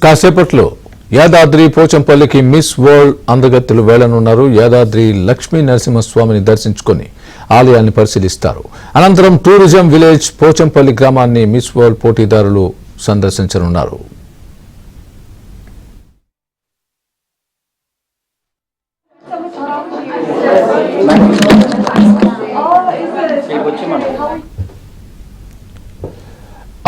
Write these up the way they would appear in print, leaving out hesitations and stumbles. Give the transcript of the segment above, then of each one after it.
కాసేపట్లో Yadadri పోచంపల్లికి miss world అందగత్తెలు వెళ్లనున్నారు. Yadadri Lakshmi నరసింహస్వామిని దర్శించుకుని ఆలయాన్ని పరిశీలిస్తారు. అనంతరం టూరిజం విలేజ్ పోచంపల్లి గ్రామాన్ని మిస్ వరల్డ్ పోటీదారులు సందర్శించనున్నారు.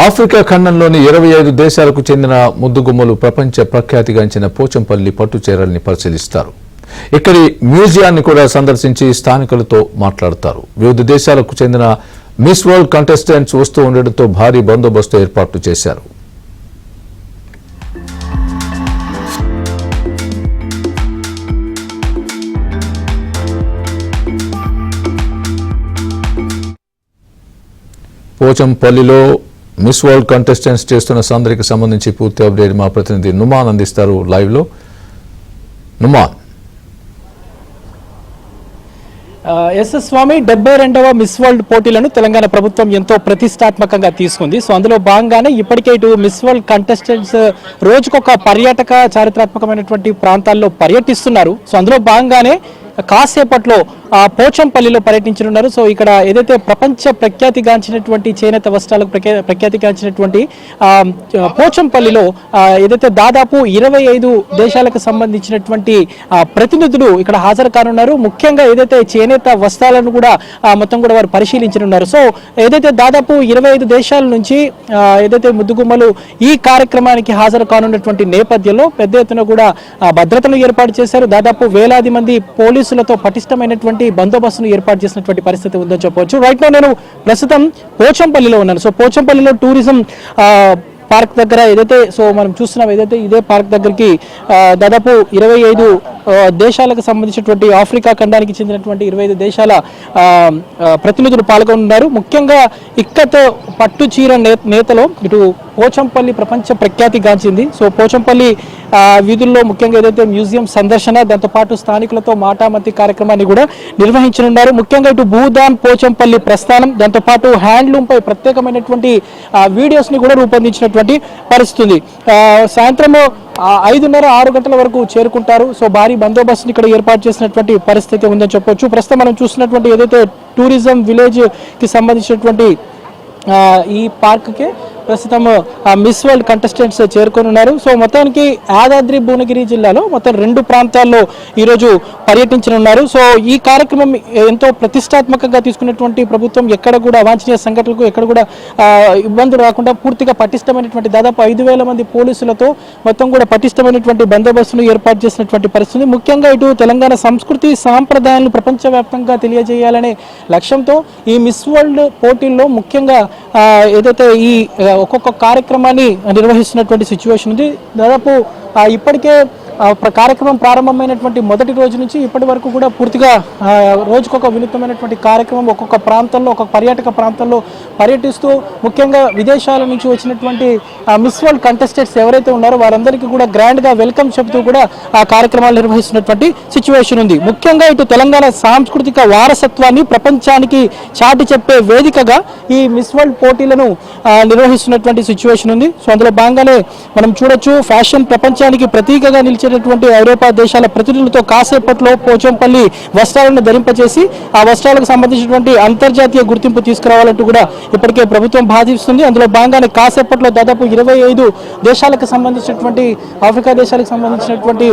ఆఫ్రికా ఖండంలోని 25 దేశాలకు చెందిన ముద్దుగుమ్మలు ప్రపంచ ప్రఖ్యాతిగాంచిన పోచంపల్లి పట్టుచీరల్ని పరిశీలిస్తారు. ఇక్కడి మ్యూజియాన్ని కూడా సందర్శించి స్థానికులతో మాట్లాడతారు. వివిధ దేశాలకు చెందిన మిస్ వరల్డ్ కంటెస్టెంట్స్ వస్తూ ఉండడంతో భారీ బందోబస్తు ఏర్పాట్లు చేశారు. పోచంపల్లిలో మిస్ వరల్డ్ కంటెస్టెంట్స్ చేస్తున్న సందడికి సంబంధించి పూర్తి అప్డేట్ మా ప్రతినిధి నుమాన్ అందిస్తారు లైవ్ లో. నుమాన్. స్వామి 72వ మిస్ వరల్డ్ పోటీలను తెలంగాణ ప్రభుత్వం ఎంతో ప్రతిష్టాత్మకంగా తీసుకుంది. సో అందులో భాగంగానే ఇప్పటికే ఇటు మిస్ వరల్డ్ కంటెస్టెంట్స్ రోజుకొక పర్యాటక చారిత్రాత్మకమైనటువంటి ప్రాంతాల్లో పర్యటిస్తున్నారు. సో అందులో భాగంగానే కాసేపట్లో పోచంపల్లిలో పర్యటించనున్నారు. సో ఇక్కడ ఏదైతే ప్రపంచ ప్రఖ్యాతిగాంచినటువంటి చేనేత వస్త్రాలకు ప్రఖ్యాతిగాంచినటువంటి పోచంపల్లిలో ఏదైతే దాదాపు 25 దేశాలకు సంబంధించినటువంటి ప్రతినిధులు ఇక్కడ హాజరు కానున్నారు. ముఖ్యంగా ఏదైతే చేనేత వస్త్రాలను కూడా మొత్తం కూడా వారు పరిశీలించనున్నారు. సో ఏదైతే దాదాపు 25 దేశాల నుంచి ఏదైతే ముద్దుగుమ్మలు ఈ కార్యక్రమానికి హాజరు కానున్నటువంటి నేపథ్యంలో పెద్ద ఎత్తున కూడా భద్రతను ఏర్పాటు చేశారు. దాదాపు వేలాది మంది పోలీసులతో పటిష్టమైనటువంటి బందోబస్తును ఏర్పాటు చేసినటువంటి పరిస్థితి ఉందని చెప్పవచ్చు. రైట్ నౌ నేను ప్రస్తుతం పోచంపల్లిలో ఉన్నాను. సో పోచంపల్లిలో టూరిజం పార్క్ దగ్గర ఏదైతే మనం చూస్తున్నాం, ఏదైతే ఇదే పార్క్ దగ్గరికి దాదాపు 25 దేశాలకు సంబంధించినటువంటి ఆఫ్రికా ఖండానికి చెందినటువంటి 25 దేశాల ప్రతినిధులు పాల్గొన్నారు. ముఖ్యంగా ఇక్కత్ పట్టు చీర నేతలో ఇటు పోచంపల్లి ప్రపంచ ప్రఖ్యాతిగాంచింది. సో పోచంపల్లి వీధుల్లో ముఖ్యంగా ఏదైతే మ్యూజియం సందర్శన, దాంతోపాటు స్థానికులతో మాటామతి కార్యక్రమాన్ని కూడా నిర్వహించనున్నారు. ముఖ్యంగా ఇటు భూదాన్ పోచంపల్లి ప్రస్థానం, దాంతోపాటు హ్యాండ్లూమ్ పై ప్రత్యేకమైనటువంటి వీడియోస్ ని కూడా రూపొందించినటువంటి పరిస్థితి. సాయంత్రం 5:30-6 గంటల వరకు చేరుకుంటారు. సో భారీ బందోబస్తుని ఇక్కడ ఏర్పాటు చేసినటువంటి పరిస్థితి ఉందని చెప్పొచ్చు. ప్రస్తుతం మనం చూస్తున్నటువంటి ఏదైతే టూరిజం విలేజ్ కి సంబంధించినటువంటి ఈ పార్క్కి ప్రస్తుతం మిస్ వరల్డ్ కంటెస్టెంట్స్ చేరుకొని. సో మొత్తానికి యాదాద్రి భువనగిరి జిల్లాలో మొత్తం 2 ప్రాంతాల్లో ఈరోజు పర్యటించనున్నారు. సో ఈ కార్యక్రమం ఎంతో ప్రతిష్టాత్మకంగా తీసుకున్నటువంటి ప్రభుత్వం ఎక్కడ కూడా అవాంఛనీయ సంఘటనలకు ఎక్కడ కూడా ఇబ్బందులు రాకుండా పూర్తిగా పటిష్టమైనటువంటి దాదాపు 5,000 మంది పోలీసులతో మొత్తం కూడా పటిష్టమైనటువంటి బందోబస్తును ఏర్పాటు చేసినటువంటి పరిస్థితి. ముఖ్యంగా ఇటు తెలంగాణ సంస్కృతి సాంప్రదాయాలను ప్రపంచవ్యాప్తంగా తెలియజేయాలనే లక్ష్యంతో ఈ మిస్ వరల్డ్ పోటీల్లో ముఖ్యంగా ఏదైతే ఈ ఒక్కొక్క కార్యక్రమాన్ని నిర్వహిస్తున్నటువంటి సిచ్యువేషన్ ఉంది. దాదాపు ఇప్పటికే కార్యక్రమం ప్రారంభమైనటువంటి మొదటి రోజు నుంచి ఇప్పటి వరకు కూడా పూర్తిగా రోజుకొక వినూత్నమైనటువంటి కార్యక్రమం ఒక్కొక్క ప్రాంతంలో ఒక్కొక్క పర్యాటక ప్రాంతంలో పర్యటిస్తూ ముఖ్యంగా విదేశాల నుంచి వచ్చినటువంటి మిస్ వరల్డ్ కంటెస్టెంట్స్ ఎవరైతే ఉన్నారో వారందరికీ కూడా గ్రాండ్గా వెల్కమ్ చెబుతూ కూడా ఆ కార్యక్రమాలు నిర్వహిస్తున్నటువంటి సిచ్యువేషన్ ఉంది. ముఖ్యంగా ఇటు తెలంగాణ సాంస్కృతిక వారసత్వాన్ని ప్రపంచానికి చాటి చెప్పే వేదికగా ఈ మిస్ వరల్డ్ పోటీలను నిర్వహిస్తున్నటువంటి సిచ్యువేషన్ ఉంది. సో అందులో భాగంగానే మనం చూడొచ్చు, ఫ్యాషన్ ప్రపంచానికి ప్రతీకగా నిలిచేటటువంటి ఐరోపా దేశాల ప్రతినిధులతో కాసేపట్లో పోచంపల్లి వస్త్రాలను ధరింపచేసి ఆ వస్త్రాలకు సంబంధించినటువంటి అంతర్జాతీయ గుర్తింపు తీసుకురావాలంటూ కూడా ఇప్పటికే ప్రభుత్వం భావిస్తుంది. అందులో భాగంగానే కాసేపట్లో దాదాపు 25 దేశాలకు సంబంధించినటువంటి ఆఫ్రికా దేశాలకు సంబంధించినటువంటి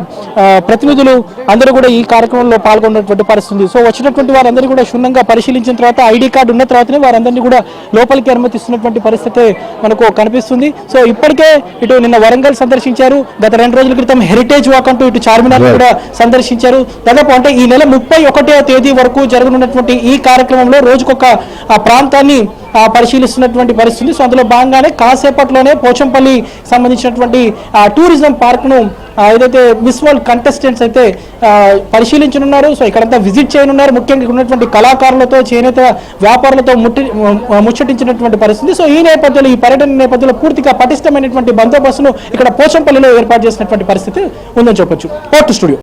ప్రతినిధులు అందరూ కూడా ఈ కార్యక్రమంలో పాల్గొన్నటువంటి పరిస్థితి. సో వచ్చినటువంటి వారందరూ కూడా క్షుణ్ణంగా పరిశీలించిన తర్వాత ఐడి కార్డు ఉన్న తర్వాతనే వారందరినీ కూడా లోపలికి అనుమతిస్తున్నటువంటి పరిస్థితి మనకు కనిపిస్తుంది. సో ఇప్పటికే ఇటు నిన్న వరంగల్ సందర్శించారు. గత 2 రోజుల క్రితం హెరిటేజ్ వాక్ అంటూ ఇటు చార్మినార్ కూడా సందర్శించారు. దాదాపు అంటే ఈ నెల 31వ తేదీ వరకు జరగనున్నటువంటి ఈ కార్యక్రమంలో రోజుకొక ప్రాంతాన్ని పరిశీలిస్తున్నటువంటి పరిస్థితి. సో అందులో భాగంగానే కాసేపట్లోనే పోచంపల్లి సంబంధించినటువంటి టూరిజం పార్క్ ను ఏదైతే మిస్ వరల్డ్ కంటెస్టెంట్స్ అయితే పరిశీలించనున్నారు. సో ఇక్కడంతా విజిట్ చేయనున్నారు. ముఖ్యంగా ఉన్నటువంటి కళాకారులతో చేనేత వ్యాపారులతో ముచ్చటించినటువంటి పరిస్థితి. సో ఈ నేపథ్యంలో ఈ పర్యటన నేపథ్యంలో పూర్తిగా పటిష్టమైనటువంటి బందోబస్తును ఇక్కడ పోచంపల్లిలో ఏర్పాటు చేసినటువంటి పరిస్థితి ఉందని చెప్పొచ్చు. Port studio.